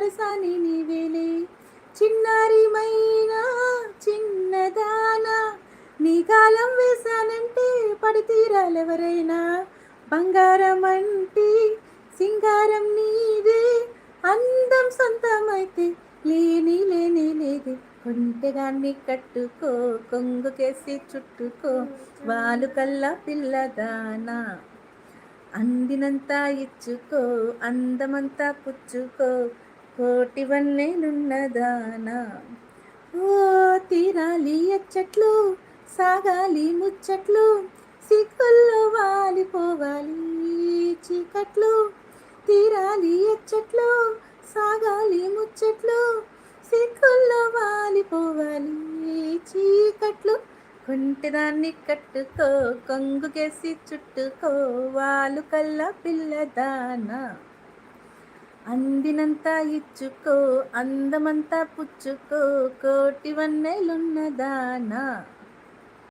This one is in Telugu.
సరసాని నీవేలే చిన్నారిమైనా చిన్నదానా నీ గాలం వేశానంటే పడి తీరాలెవరైనా బంగారం అంటే సింగారం నీదే అందం సొంతమైతే లేని లేని లేదే కొంటెగాన్ని కట్టుకో కొంగుకేసి చుట్టుకో వాలు కల్లా పిల్లదానా అందినంతా ఇచ్చుకో అందమంతా పుచ్చుకో కోటి వన్నెలున్నదానా ఓ తీరాలి ఎచ్చట్లు సాగాలి ముచ్చట్లు సిక్కుల్లో వాలిపోవాలి చీకట్లు తీరాలి ఎచ్చట్లు సాగాలి ముచ్చట్లు సిక్కుల్లో వాలిపోవాలి చీకట్లు కొంటెదాన్ని కట్టుకో కొంగుకేసి చుట్టుకో వాలు కల్లా పిల్లదానా అందినంతా ఇచ్చుకో అందమంతా పుచ్చుకో కోటి వన్నెలున్నదానా